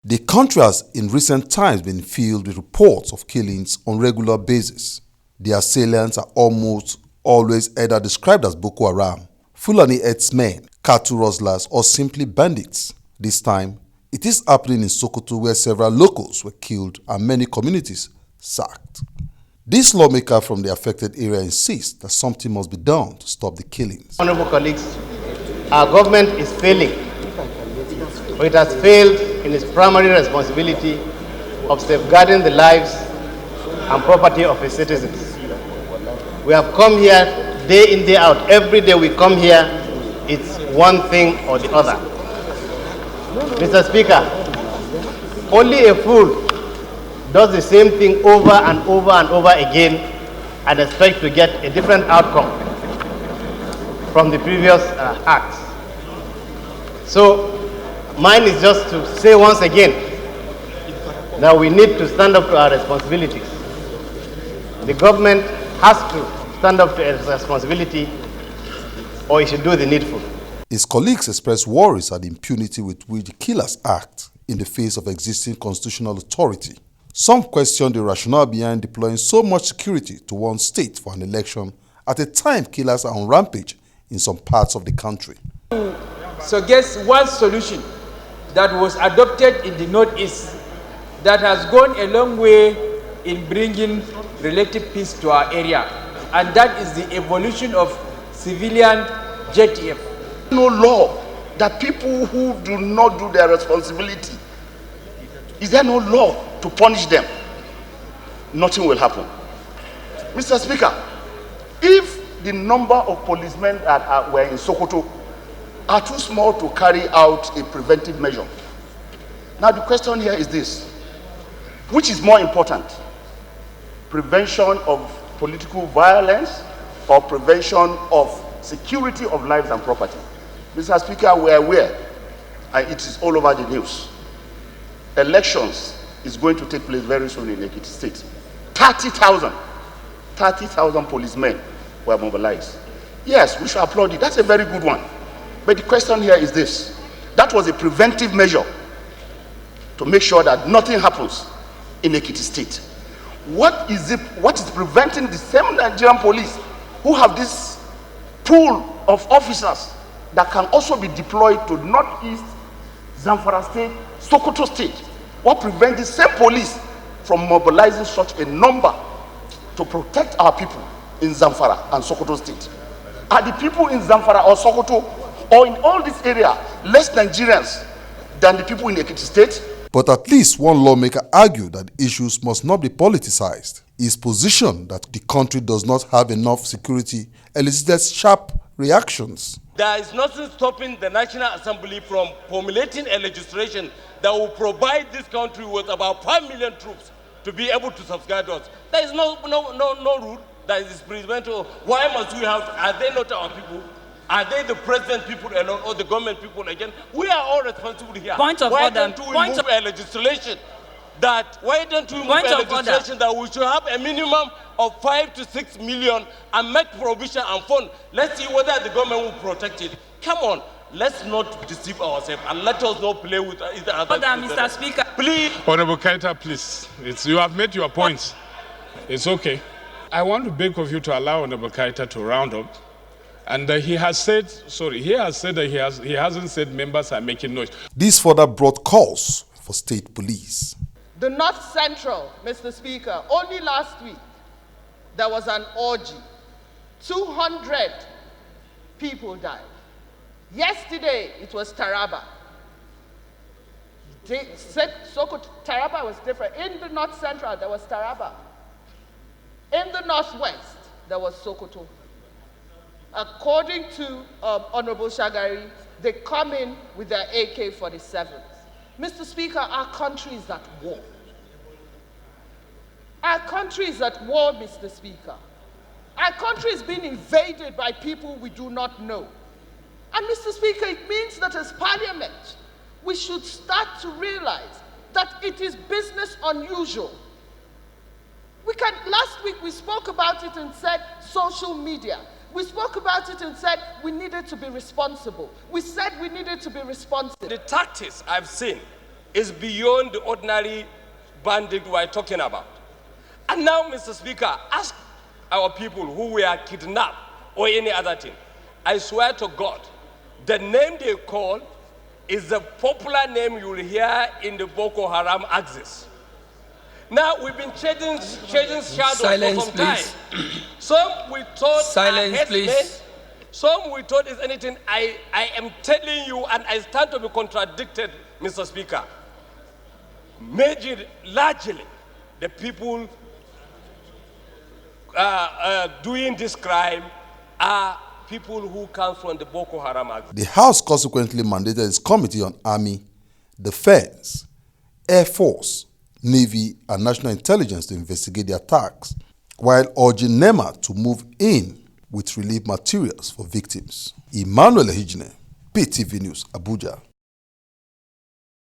The country has in recent times been filled with reports of killings on regular basis. The assailants are almost always either described as Boko Haram, Fulani herdsmen, cattle rustlers, or simply bandits. This time, it is happening in Sokoto, where several locals were killed and many communities sacked. This lawmaker from the affected area insists that something must be done to stop the killings. Honorable colleagues, our government is failing. It has failed in its primary responsibility of safeguarding the lives and property of its citizens. We have come here day in, day out. Every day we come here, it's one thing or the other. Mr. Speaker, only a fool does the same thing over and over and over again and expect to get a different outcome from the previous acts. So, mine is just to say once again that we need to stand up to our responsibilities. The government has to stand up to its responsibility, or it should do the needful. His colleagues expressed worries at the impunity with which the killers act in the face of existing constitutional authority. Some question the rationale behind deploying so much security to one state for an election at a time killers are on rampage in some parts of the country. So guess one solution that was adopted in the Northeast that has gone a long way in bringing relative peace to our area, and that is the evolution of civilian JTF. No law that people who do not do their responsibility, is there no law to punish them? Nothing will happen. Mr. Speaker, if the number of policemen that were in Sokoto are too small to carry out a preventive measure. Now the question here is this: which is more important? Prevention of political violence or prevention of security of lives and property? Mr. Speaker, we are aware, and it is all over the news, elections is going to take place very soon in Ekiti State. 30,000 policemen were mobilized. Yes, we should applaud it. That's a very good one. But the question here is this: that was a preventive measure to make sure that nothing happens in Ekiti State. What is preventing the same Nigerian police who have this pool of officers that can also be deployed to Northeast, Zamfara State, Sokoto State? What prevents the same police from mobilizing such a number to protect our people in Zamfara and Sokoto State? Are the people in Zamfara or Sokoto or in all this area less Nigerians than the people in Ekiti State? But at least one lawmaker argued that issues must not be politicized. His position that the country does not have enough security elicited sharp reactions. There is nothing stopping the National Assembly from formulating a legislation that will provide this country with about 5 million troops to be able to safeguard us. There is no rule that is preventive. Why must we have? Are they not our people? Are they the president people alone or the government people again? We are all responsible here. Point of why order. Don't we move a legislation that we should have a minimum of 5 to 6 million and make provision and fund? Let's see whether the government will protect it. Come on, let's not deceive ourselves and let us not play with either other. Mr. Speaker, please. Honorable Kaita, please. You have made your points. It's okay. I want to beg of you to allow Honorable Kaita to round up. And he has said that he hasn't said members are making noise. This further brought calls for state police. The North Central, Mr. Speaker, only last week there was an orgy. 200 people died. Yesterday it was Taraba. They said Sokoto, Taraba was different. In the North Central there was Taraba. In the Northwest there was Sokoto. According to Honorable Shagari, they come in with their AK-47s. Mr. Speaker, our country is at war. Our country is at war, Mr. Speaker. Our country is being invaded by people we do not know. And Mr. Speaker, it means that as Parliament, we should start to realize that it is business unusual. Last week we spoke about it and said social media. We spoke about it and said we needed to be responsible. We said we needed to be responsible. The tactics I've seen is beyond the ordinary bandit we are talking about. And now, Mr. Speaker, ask our people who were kidnapped or any other thing. I swear to God, the name they call is the popular name you will hear in the Boko Haram axis. Now, we've been chasing shadows Silence, for some time. please. Some we thought Silence, are please. headsmen. Some we thought is anything. I am telling you, and I stand to be contradicted, Mr. Speaker. Largely, the people doing this crime are people who come from the Boko Haram axis. The House consequently mandated its Committee on Army, Defense, Air Force, Navy, and National Intelligence to investigate the attacks, while urging NEMA to move in with relief materials for victims. Emmanuel Ehijine, PTV News, Abuja.